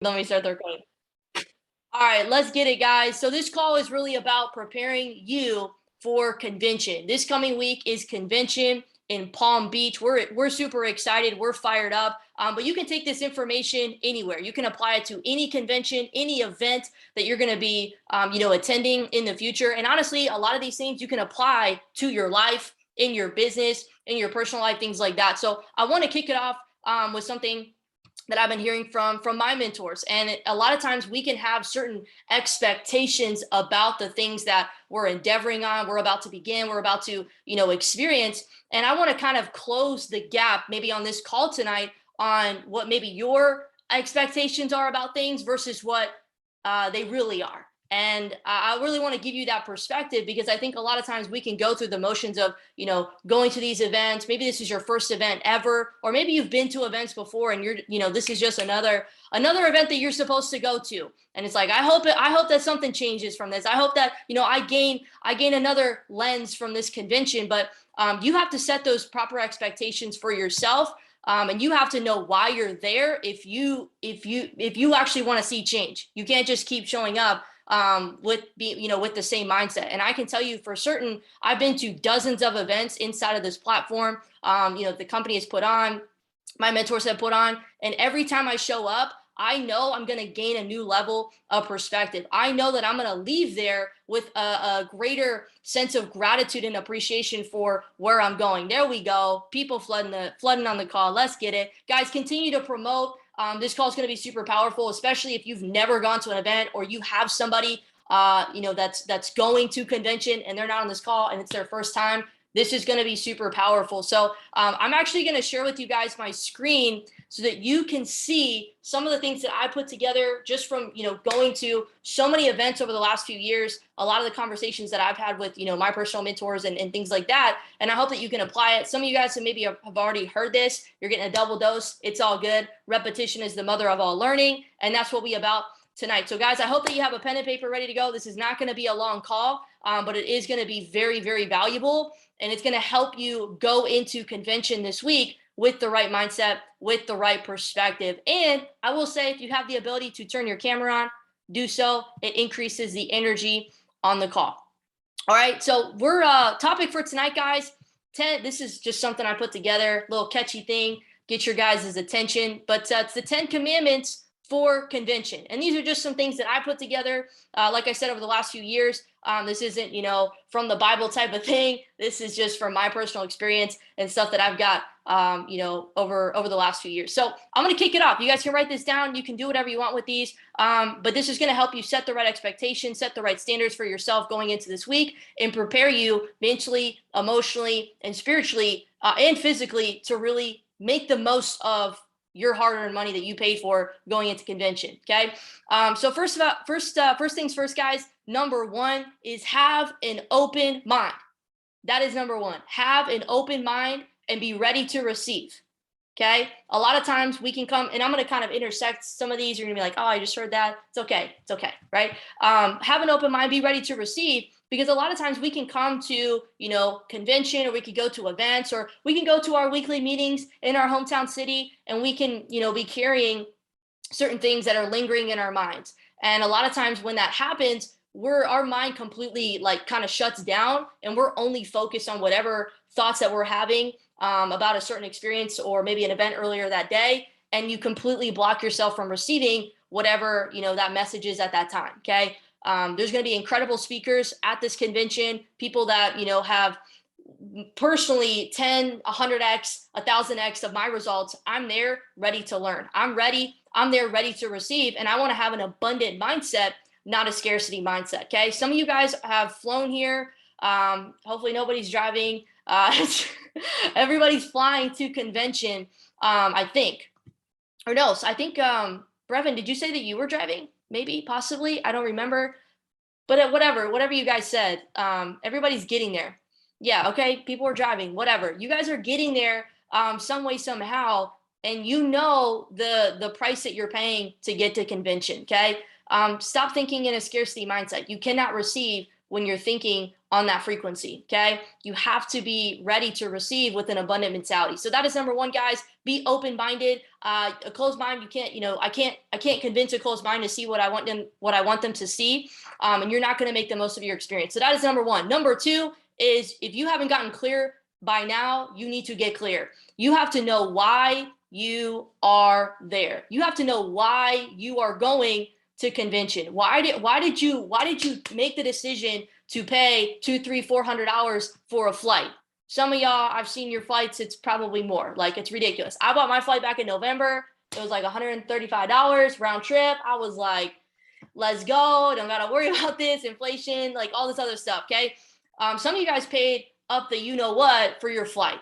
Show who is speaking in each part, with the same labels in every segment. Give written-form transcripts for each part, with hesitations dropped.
Speaker 1: Let me start the recording. All right, let's get it, guys. So this call is really about preparing you for convention. This coming week is convention in Palm Beach. We're super excited. We're fired up. But you can take this information anywhere. You can apply it to any convention, any event that you're going to be, attending in the future. And honestly, a lot of these things you can apply to your life, in your business, in your personal life, things like that. So I want to kick it off with something that I've been hearing from my mentors. And a lot of times we can have certain expectations about the things that we're endeavoring on, we're about to begin, we're about to, experience. And I want to kind of close the gap maybe on this call tonight on what maybe your expectations are about things versus what they really are. And I really want to give you that perspective because I think a lot of times we can go through the motions of, going to these events. Maybe this is your first event ever, or maybe you've been to events before and this is just another event that you're supposed to go to. And it's like, I hope that something changes from this. I hope that, I gain another lens from this convention, but you have to set those proper expectations for yourself. And you have to know why you're there. If you actually want to see change, you can't just keep showing up with the same mindset. And I can tell you for certain, I've been to dozens of events inside of this platform, the company has put on, my mentors have put on, and every time I show up, I know I'm going to gain a new level of perspective. I know that I'm going to leave there with a greater sense of gratitude and appreciation for where I'm going. There we go. People flooding on the call. Let's get it. Guys, continue to promote. This call is going to be super powerful, especially if you've never gone to an event or you have somebody, that's going to convention and they're not on this call and it's their first time. This is going to be super powerful. So I'm actually going to share with you guys my screen so that you can see some of the things that I put together just from, going to so many events over the last few years, a lot of the conversations that I've had with, my personal mentors and things like that. And I hope that you can apply it. Some of you guys maybe have already heard this. You're getting a double dose. It's all good. Repetition is the mother of all learning. And that's what we about tonight. So guys, I hope that you have a pen and paper ready to go. This is not going to be a long call, but it is going to be very, very valuable. And it's going to help you go into convention this week with the right mindset, with the right perspective. And I will say, if you have the ability to turn your camera on, do so. It increases the energy on the call. All right. So we're topic for tonight, guys. This is just something I put together, little catchy thing, get your guys' attention. But it's the 10 commandments for convention. And these are just some things that I put together, like I said, over the last few years. This isn't, from the Bible type of thing. This is just from my personal experience and stuff that I've got, over the last few years. So I'm going to kick it off. You guys can write this down. You can do whatever you want with these. But this is going to help you set the right expectations, set the right standards for yourself going into this week, and prepare you mentally, emotionally, and spiritually, and physically to really make the most of your hard-earned money that you paid for going into convention. Okay. So first things first, guys. Number one is have an open mind. That is number one. Have an open mind and be ready to receive. Okay. A lot of times we can come, and I'm going to kind of intersect some of these. You're going to be like, oh, I just heard that. It's okay. It's okay. Right. Have an open mind, be ready to receive. Because a lot of times we can come to, convention, or we could go to events, or we can go to our weekly meetings in our hometown city, and we can, be carrying certain things that are lingering in our minds. And a lot of times when that happens, our mind completely kind of shuts down, and we're only focused on whatever thoughts that we're having about a certain experience or maybe an event earlier that day. And you completely block yourself from receiving whatever, that message is at that time. Okay. There's going to be incredible speakers at this convention, people that, have personally 10, 100x, 1000x of my results. I'm there ready to learn. I'm there ready to receive. And I want to have an abundant mindset, not a scarcity mindset. Okay. Some of you guys have flown here. Hopefully nobody's driving. Everybody's flying to convention. I think, or no, so I think, Brevin, did you say that you were driving? Maybe, possibly, I don't remember, but whatever you guys said, everybody's getting there. Yeah. Okay. People are driving, whatever. You guys are getting there, some way, somehow. And the price that you're paying to get to convention. Okay. Stop thinking in a scarcity mindset. You cannot receive when you're thinking on that frequency. Okay. You have to be ready to receive with an abundant mentality. So that is number one, guys. Be open-minded. A closed mind, you can't, I can't convince a closed mind to see what I want them to see. And you're not going to make the most of your experience. So that is number one. Number two is, if you haven't gotten clear by now, you need to get clear. You have to know why you are there. You have to know why you are going to convention. Why did you make the decision to pay $200, $300, $400 for a flight? Some of y'all, I've seen your flights, it's probably more. Like, it's ridiculous. I bought my flight back in November. It was like $135 round trip. I was like, let's go. Don't gotta worry about this, inflation, like all this other stuff. Okay. Some of you guys paid up the what for your flight.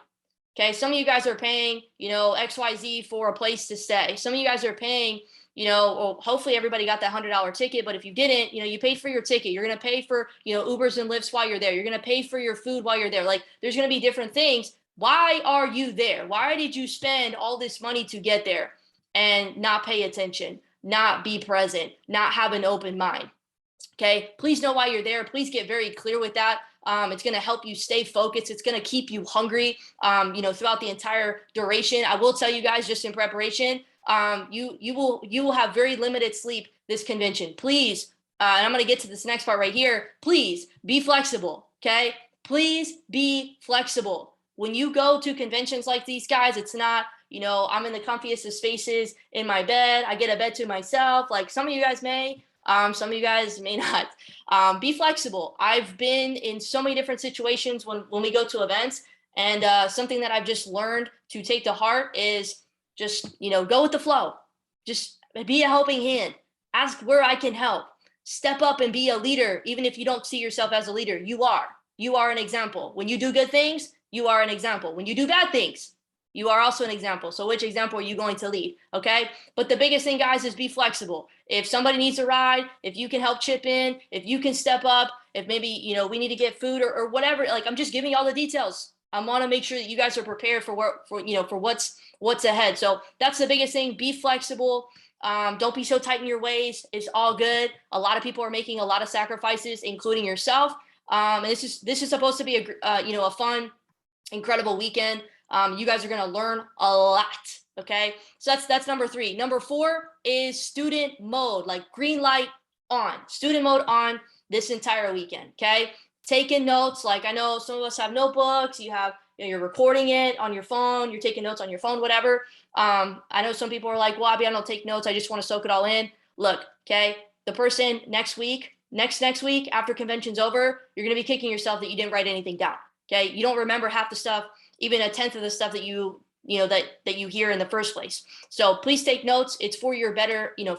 Speaker 1: Okay. Some of you guys are paying, XYZ for a place to stay. Some of you guys are paying, well, hopefully everybody got that $100 ticket, but if you didn't, you paid for your ticket. You're going to pay for, Ubers and Lyfts while you're there. You're going to pay for your food while you're there. Like, there's going to be different things. Why are you there? Why did you spend all this money to get there and not pay attention, not be present, not have an open mind? Okay. Please know why you're there. Please get very clear with that. It's going to help you stay focused. It's going to keep you hungry, throughout the entire duration. I will tell you guys, just in preparation, you will have very limited sleep this convention. Please, and I'm going to get to this next part right here. Please be flexible. Okay. Please be flexible. When you go to conventions like these, guys, it's not, I'm in the comfiest of spaces in my bed. I get a bed to myself. Like, some of you guys may, some of you guys may not. Be flexible. I've been in so many different situations when we go to events, and something that I've just learned to take to heart is just, go with the flow. Just be a helping hand. Ask where I can help. Step up and be a leader, even if you don't see yourself as a leader. You are an example. When you do good things, you are an example. When you do bad things, you are also an example. So which example are you going to lead? Okay. But the biggest thing, guys, is be flexible. If somebody needs a ride, if you can help chip in, if you can step up, if maybe, we need to get food or whatever, like, I'm just giving you all the details. I want to make sure that you guys are prepared for what's ahead. So that's the biggest thing. Be flexible. Don't be so tight in your ways. It's all good. A lot of people are making a lot of sacrifices, including yourself. And this is supposed to be a fun, incredible weekend. You guys are going to learn a lot. Okay. So that's number three. Number four is student mode, like green light on, student mode on this entire weekend. Okay. Taking notes. Like, I know some of us have notebooks. You're recording it on your phone. You're taking notes on your phone, whatever. I know some people are like, well, I don't take notes. I just want to soak it all in. Look, okay. The person next week after convention's over, you're going to be kicking yourself that you didn't write anything down. Okay. You don't remember half the stuff, even a tenth of the stuff that you hear in the first place. So please take notes. It's for your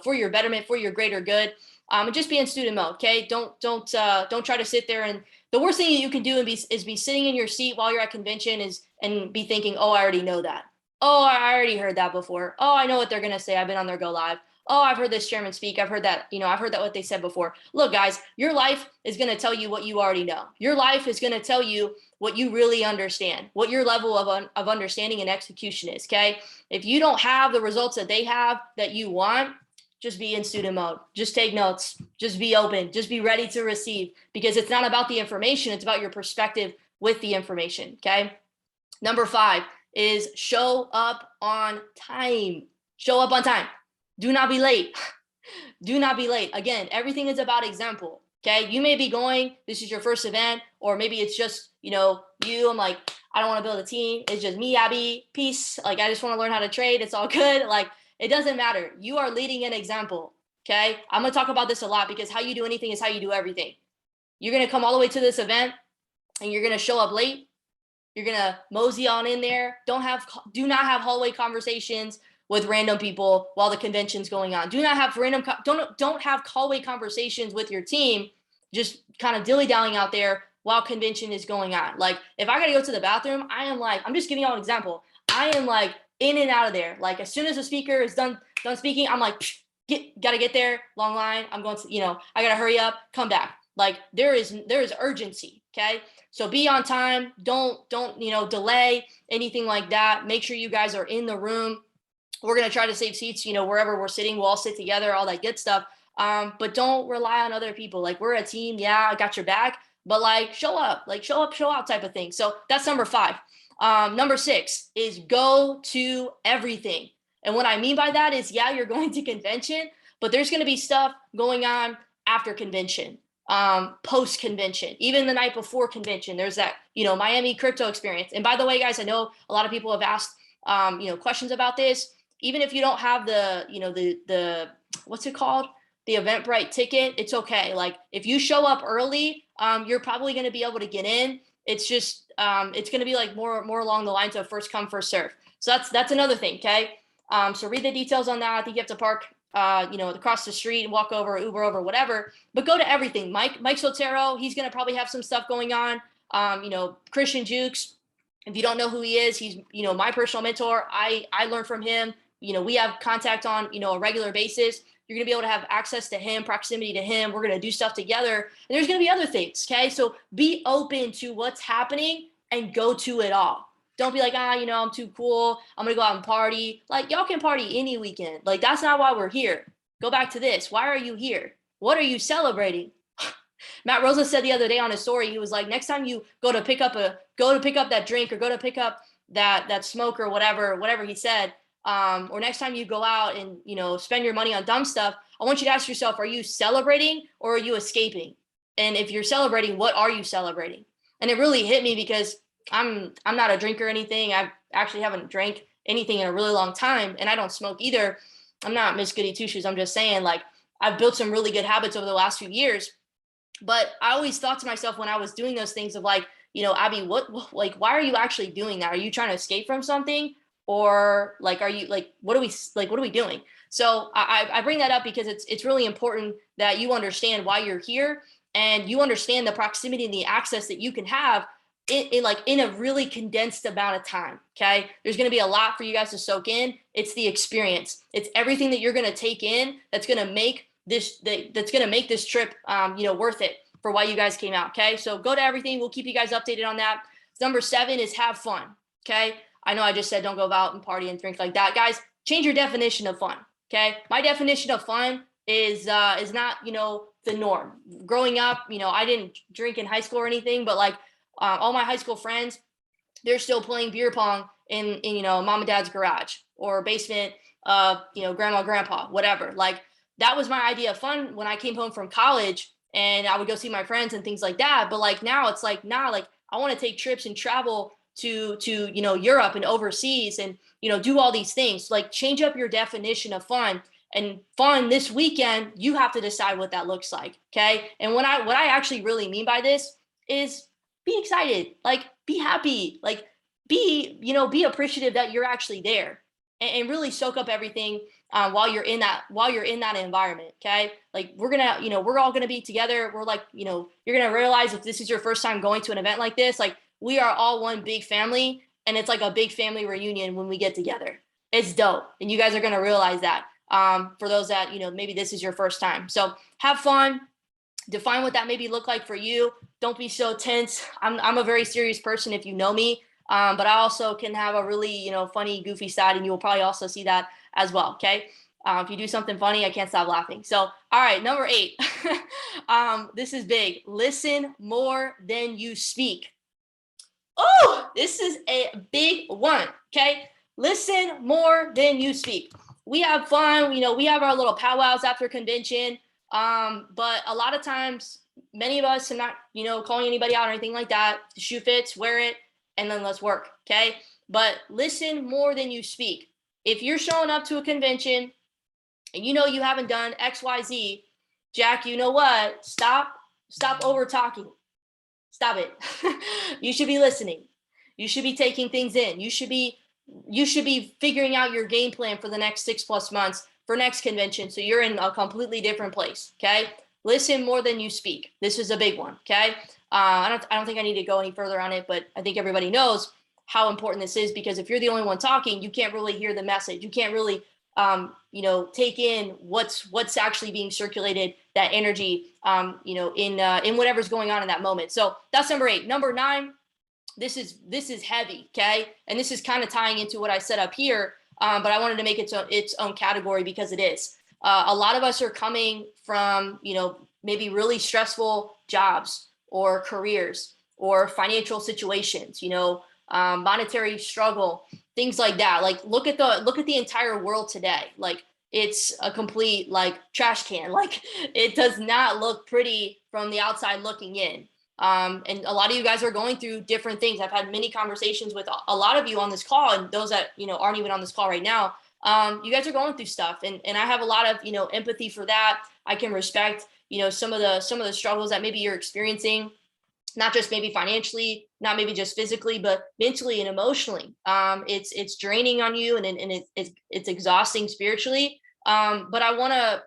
Speaker 1: for your betterment, for your greater good. And just be in student mode. Okay. Don't try to sit there. And the worst thing you can do is be sitting in your seat while you're at convention and be thinking, oh, I already know that. Oh, I already heard that before. Oh, I know what they're going to say. I've been on their Go Live. Oh, I've heard this chairman speak. I've heard that, I've heard that what they said before. Look, guys, your life is going to tell you what you already know. Your life is going to tell you what you really understand, what your level of understanding and execution is. Okay. If you don't have the results that they have that you want, just be in student mode. Just take notes. Just be open. Just be ready to receive, because it's not about the information. It's about your perspective with the information. Okay. Number 5 is show up on time. Show up on time. Do not be late. Do not be late. Again, everything is about example. Okay. You may be going, this is your first event, or maybe it's just, you, I'm like, I don't want to build a team. It's just me, Abby, peace. Like, I just want to learn how to trade. It's all good. Like, it doesn't matter. You are leading an example. Okay. I'm going to talk about this a lot, because how you do anything is how you do everything. You're going to come all the way to this event and you're going to show up late. You're going to mosey on in there. Do not have hallway conversations with random people while the convention's going on. Do not have don't have hallway conversations with your team, just kind of dilly-dallying out there while convention is going on. Like, if I got to go to the bathroom, I'm just giving y'all an example. I am like in and out of there. Like, as soon as the speaker is done speaking, I'm like, gotta get there, long line. I'm going to, I gotta hurry up, come back. Like, there is urgency. Okay. So be on time. Don't delay anything like that. Make sure you guys are in the room. We're going to try to save seats, wherever we're sitting, we'll all sit together, all that good stuff. But don't rely on other people. Like, we're a team. Yeah, I got your back. but like show up, show out type of thing. So that's number 5. Number 6 is go to everything. And what I mean by that is, yeah, you're going to convention, but there's going to be stuff going on after convention, post convention, even the night before convention. There's that, Miami crypto experience. And by the way, guys, I know a lot of people have asked, questions about this. Even if you don't have the what's it called? The Eventbrite ticket, it's okay. Like if you show up early, you're probably going to be able to get in. It's just, it's going to be like more along the lines of first come, first serve. So that's another thing. Okay. So read the details on that. I think you have to park, across the street and walk over, or Uber over, whatever, but go to everything. Mike Sotero, he's going to probably have some stuff going on. Christian Jukes, if you don't know who he is, he's, my personal mentor. I learned from him. We have contact on, a regular basis. You're going to be able to have access to him, proximity to him. We're going to do stuff together. And there's going to be other things. Okay. So be open to what's happening and go to it all. Don't be like, I'm too cool. I'm going to go out and party. Like y'all can party any weekend. Like that's not why we're here. Go back to this. Why are you here? What are you celebrating? Matt Rosa said the other day on his story, he was like, next time you go to pick up that drink, or go to pick up that smoke, or whatever he said, or next time you go out and, spend your money on dumb stuff, I want you to ask yourself, are you celebrating or are you escaping? And if you're celebrating, what are you celebrating? And it really hit me because I'm not a drinker or anything. I actually haven't drank anything in a really long time, and I don't smoke either. I'm not Miss Goody Two Shoes. I'm just saying, like, I've built some really good habits over the last few years. But I always thought to myself when I was doing those things of like, Abby, why are you actually doing that? Are you trying to escape from something? Or like, are you like, what are we doing? So I bring that up because it's really important that you understand why you're here, and you understand the proximity and the access that you can have in a really condensed amount of time. Okay. There's going to be a lot for you guys to soak in. It's the experience. It's everything that you're going to take in that's going to make this trip, worth it for why you guys came out. Okay. So go to everything. We'll keep you guys updated on that. Number 7 is have fun. Okay. I know I just said don't go out and party and drink like that. Guys, change your definition of fun. Okay. My definition of fun is not, the norm. Growing up, I didn't drink in high school or anything, but like all my high school friends, they're still playing beer pong in mom and dad's garage or basement of, grandma, grandpa, whatever. Like that was my idea of fun when I came home from college, and I would go see my friends and things like that. But like now it's like, nah, like I want to take trips and travel to Europe and overseas and do all these things. Like change up your definition of fun. And fun this weekend, you have to decide what that looks like. Okay. And what I actually really mean by this is be excited, like be happy, like be appreciative that you're actually there, and really soak up everything while you're in that environment. Okay. Like we're all gonna be together. We're like, you're gonna realize if this is your first time going to an event like this, like we are all one big family, and it's like a big family reunion when we get together. It's dope. And you guys are gonna realize that for those that, maybe this is your first time. So have fun. Define what that maybe look like for you. Don't be so tense. I'm a very serious person if you know me, but I also can have a really, funny, goofy side, and you will probably also see that as well. Okay. If you do something funny, I can't stop laughing. So, all right, number 8. This is big. Listen more than you speak. Oh, this is a big one. Okay. Listen more than you speak. We have fun. We have our little powwows after convention. But a lot of times, many of us are not, calling anybody out or anything like that. The shoe fits, wear it, and then let's work. Okay. But listen more than you speak. If you're showing up to a convention and you haven't done XYZ, Jack, you know what? Stop over talking. Stop it. You should be listening. You should be taking things in. You should be figuring out your game plan for the next 6+ months for next convention. So you're in a completely different place. Okay. Listen more than you speak. This is a big one. Okay. I don't think I need to go any further on it, but I think everybody knows how important this is, because if you're the only one talking, you can't really hear the message. You can't really, take in what's actually being circulated, that energy, in whatever's going on in that moment. So that's number 8. Number 9, this is heavy. Okay. And this is kind of tying into what I set up here. But I wanted to make its own category because it is. A lot of us are coming from, maybe really stressful jobs or careers or financial situations, monetary struggle, things like that. Like look at the entire world today. Like it's a complete like trash can. Like it does not look pretty from the outside looking in. And a lot of you guys are going through different things. I've had many conversations with a lot of you on this call, and those that aren't even on this call right now. You guys are going through stuff, and I have a lot of empathy for that. I can respect some of the struggles that maybe you're experiencing, not just maybe financially, not maybe just physically, but mentally and emotionally. It's draining on you, and it's exhausting spiritually. But I want to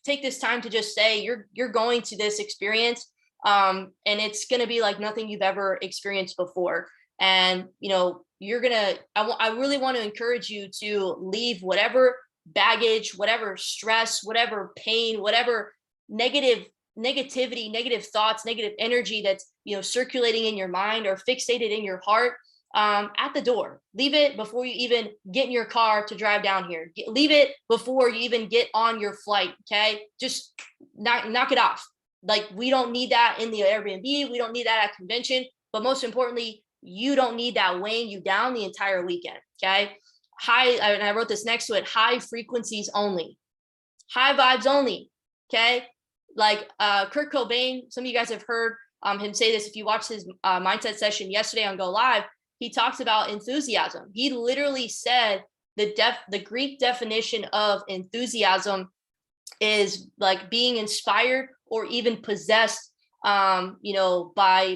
Speaker 1: take this time to just say you're going to this experience, and it's going to be like nothing you've ever experienced before. And I really want to encourage you to leave whatever baggage, whatever stress, whatever pain, whatever negativity, negative thoughts, negative energy that's circulating in your mind or fixated in your heart, at the door. Leave it before you even get in your car to drive down here. Leave it before you even get on your flight. Okay, just knock it off. Like we don't need that in the Airbnb. We don't need that at convention. But most importantly, you don't need that weighing you down the entire weekend. Okay, and I wrote this next to it: high frequencies only, high vibes only. Okay. Like Kurt Cobain, some of you guys have heard him say this. If you watched his mindset session yesterday on Go Live, he talks about enthusiasm. He literally said the Greek definition of enthusiasm is like being inspired or even possessed, by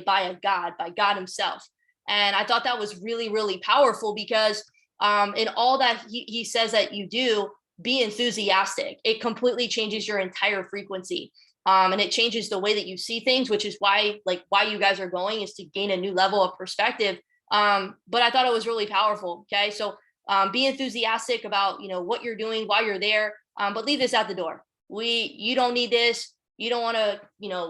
Speaker 1: God himself. And I thought that was really, really powerful because in all that he says that you do, be enthusiastic. It completely changes your entire frequency. And it changes the way that you see things, which is why you guys are going, is to gain a new level of perspective. But I thought it was really powerful. Okay. So be enthusiastic about, what you're doing while you're there. But leave this at the door. You don't need this. You don't want to,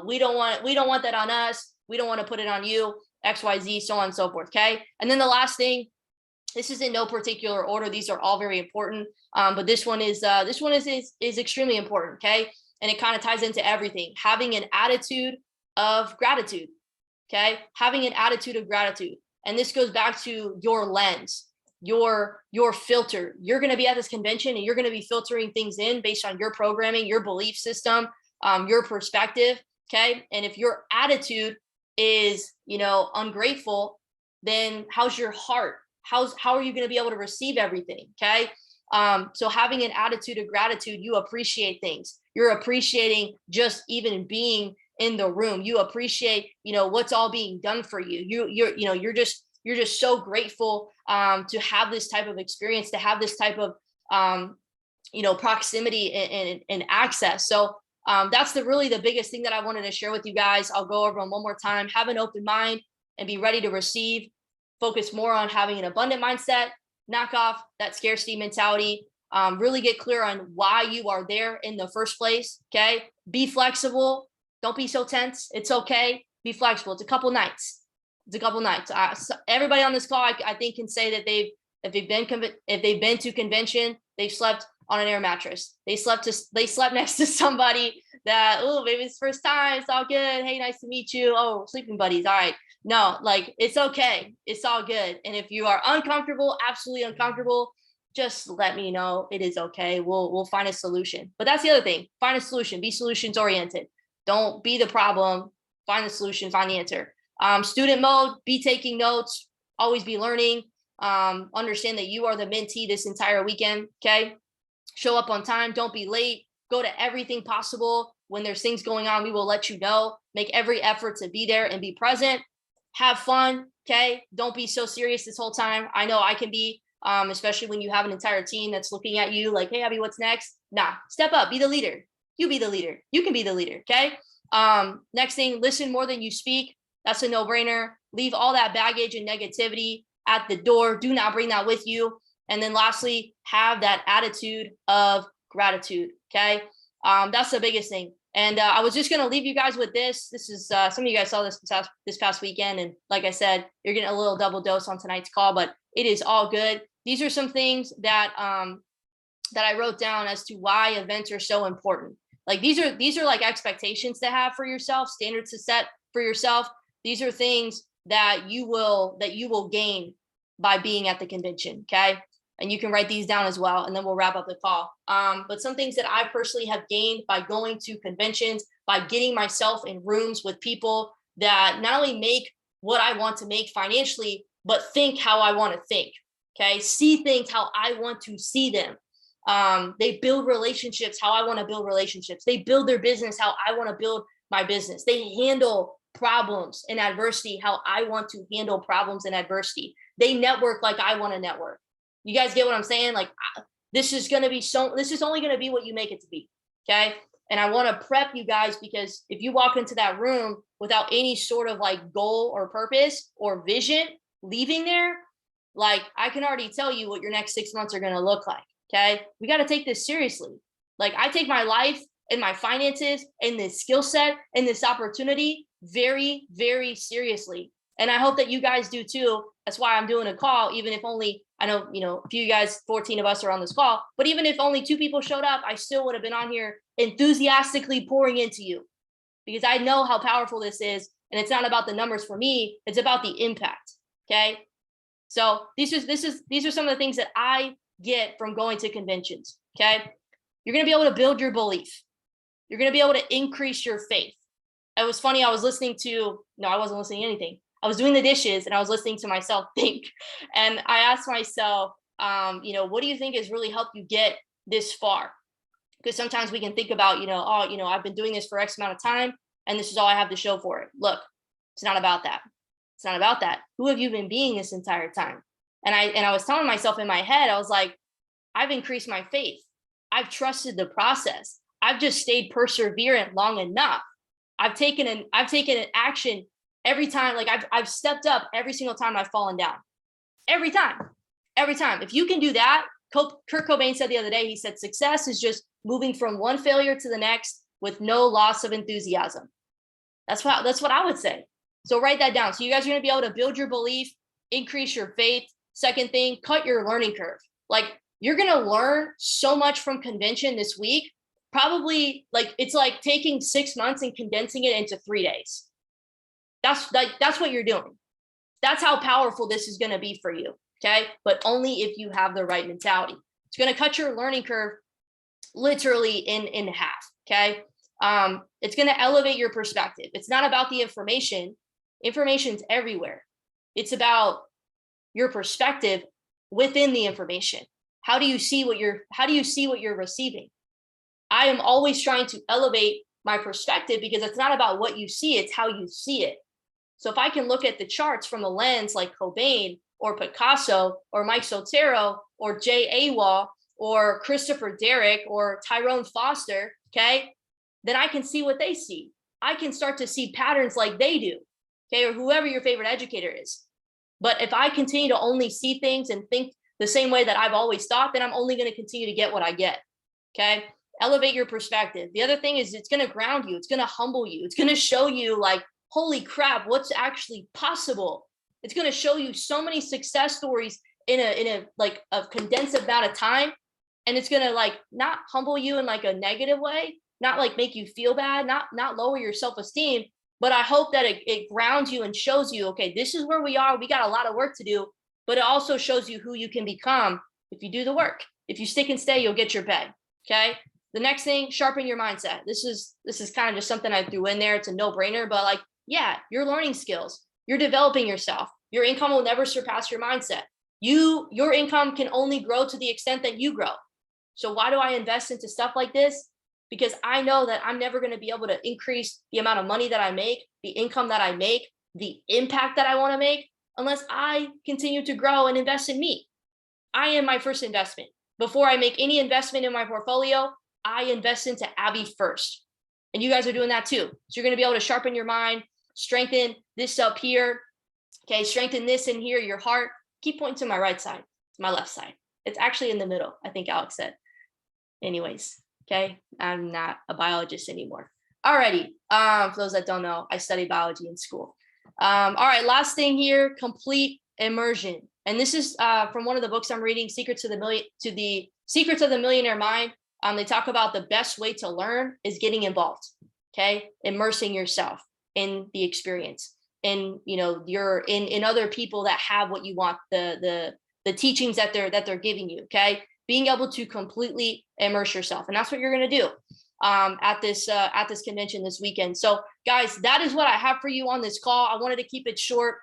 Speaker 1: we don't want that on us. We don't want to put it on you, XYZ, so on and so forth. Okay. And then the last thing, this is in no particular order. These are all very important. But this one is extremely important. Okay. And it kind of ties into everything. Having an attitude of gratitude. Okay. Having an attitude of gratitude. And this goes back to your lens, your filter. You're going to be at this convention and you're going to be filtering things in based on your programming, your belief system, your perspective. Okay. And if your attitude is, ungrateful, then how's your heart? How are you going to be able to receive everything? Okay. So having an attitude of gratitude, you appreciate things. You're appreciating just even being in the room. You appreciate, what's all being done for you. You're just so grateful to have this type of experience, to have this type of proximity and access. So that's really the biggest thing that I wanted to share with you guys. I'll go over them one more time. Have an open mind and be ready to receive. Focus more on having an abundant mindset. Knock off that scarcity mentality. Really get clear on why you are there in the first place. Okay. Be flexible. Don't be so tense. It's okay. Be flexible. It's a couple nights. So everybody on this call, I think, can say that if they've been to convention, they've slept on an air mattress. They slept next to somebody that, oh, maybe it's first time. It's all good. Hey, nice to meet you. Oh, sleeping buddies. All right. No, like it's okay. It's all good. And if you are uncomfortable, absolutely uncomfortable, just let me know. It is okay. We'll find a solution. But that's the other thing. Find a solution. Be solutions oriented. Don't be the problem. Find the solution. Find the answer. Student mode. Be taking notes. Always be learning. Understand that you are the mentee this entire weekend. Okay. Show up on time. Don't be late. Go to everything possible. When there's things going on, we will let you know. Make every effort to be there and be present. Have fun. Okay. Don't be so serious this whole time. I know I can be, especially when you have an entire team that's looking at you like, hey, Abby, what's next? Nah, step up, be the leader. You be the leader. You can be the leader. Okay. Next thing, listen more than you speak. That's a no-brainer. Leave all that baggage and negativity at the door. Do not bring that with you. And then lastly, have that attitude of gratitude. Okay. That's the biggest thing. And I was just going to leave you guys with this. This is some of you guys saw this past weekend. And like I said, you're getting a little double dose on tonight's call, but it is all good. These are some things that I wrote down as to why events are so important. Like these are like expectations to have for yourself, standards to set for yourself. These are things that you will gain by being at the convention. Okay. And you can write these down as well, and then we'll wrap up the call. But some things that I personally have gained by going to conventions, by getting myself in rooms with people that not only make what I want to make financially, but think how I want to think. Okay. See things how I want to see them. They build relationships how I want to build relationships. They build their business how I want to build my business. They handle problems and adversity how I want to handle problems and adversity. They network like I want to network. You guys get what I'm saying? Like, this is only going to be what you make it to be. Okay. And I want to prep you guys, because if you walk into that room without any sort of like goal or purpose or vision, leaving there, like, I can already tell you what your next 6 months are going to look like. Okay. We got to take this seriously. Like, I take my life and my finances and this skill set and this opportunity very, very seriously. And I hope that you guys do too. That's why I'm doing a call, even if only, I know, a few of you guys, 14 of us are on this call, but even if only 2 people showed up, I still would have been on here enthusiastically pouring into you, because I know how powerful this is. And it's not about the numbers for me. It's about the impact. Okay. So these are some of the things that I get from going to conventions. Okay. You're going to be able to build your belief. You're going to be able to increase your faith. It was funny. I wasn't listening to anything. I was doing the dishes and I was listening to myself think. And I asked myself, what do you think has really helped you get this far? Because sometimes we can think about, I've been doing this for X amount of time and this is all I have to show for it. Look, it's not about that. It's not about that. Who have you been being this entire time? And I was telling myself in my head, I was like, I've increased my faith. I've trusted the process. I've just stayed perseverant long enough. I've taken an action every time. Like, I've stepped up every single time I've fallen down. Every time. If you can do that, Kurt Cobain said the other day, he said, success is just moving from one failure to the next with no loss of enthusiasm. That's what I would say. So write that down. So you guys are going to be able to build your belief, increase your faith. Second thing, cut your learning curve. Like, you're going to learn so much from convention this week. Probably, like, it's like taking 6 months and condensing it into 3 days. That's what you're doing. That's how powerful this is going to be for you. Okay. But only if you have the right mentality. It's going to cut your learning curve literally in half. Okay. It's going to elevate your perspective. It's not about the information. Information's everywhere. It's about your perspective within the information. How do you see what you're receiving? I am always trying to elevate my perspective, because it's not about what you see, it's how you see it. So if I can look at the charts from a lens like Cobain or Picasso or Mike Sotero or Jay Awal or Christopher Derrick or Tyrone Foster, okay, then I can see what they see. I can start to see patterns like they do, okay, or whoever your favorite educator is. But if I continue to only see things and think the same way that I've always thought, then I'm only going to continue to get what I get, okay? Elevate your perspective. The other thing is, it's going to ground you. It's going to humble you. It's going to show you, like, holy crap, what's actually possible. It's going to show you so many success stories in a condensed amount of time. And it's going to, like, not humble you in like a negative way, not like make you feel bad, not lower your self-esteem, but I hope that it grounds you and shows you, okay, this is where we are. We got a lot of work to do, but it also shows you who you can become if you do the work. If you stick and stay, you'll get your pay. Okay. The next thing, sharpen your mindset. This is kind of just something I threw in there. It's a no-brainer, but, like, yeah, you're learning skills. You're developing yourself. Your income will never surpass your mindset. Your income can only grow to the extent that you grow. So why do I invest into stuff like this? Because I know that I'm never going to be able to increase the amount of money that I make, the income that I make, the impact that I want to make, unless I continue to grow and invest in me. I am my first investment. Before I make any investment in my portfolio, I invest into Abby first. And you guys are doing that too. So you're going to be able to sharpen your mind, strengthen this up here. Okay, strengthen this in here, your heart. Keep pointing to my right side, my left side. It's actually in the middle, I think Alex said. Anyways, okay, I'm not a biologist anymore. Alrighty, for those that don't know, I studied biology in school. All right, last thing here, complete immersion. And this is from one of the books I'm reading, Secrets of the Millionaire Mind. They talk about the best way to learn is getting involved, okay? Immersing yourself. in the experience, and you're in other people that have what you want, the teachings that they're giving you. Okay, being able to completely immerse yourself, and that's what you're going to do at this convention this weekend. So guys, that is what I have for you on this call. I wanted to keep it short,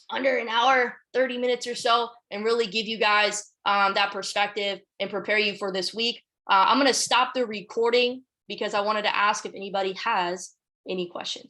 Speaker 1: under an hour, 30 minutes or so, and really give you guys that perspective and prepare you for this week. I'm going to stop the recording because I wanted to ask if anybody has any questions.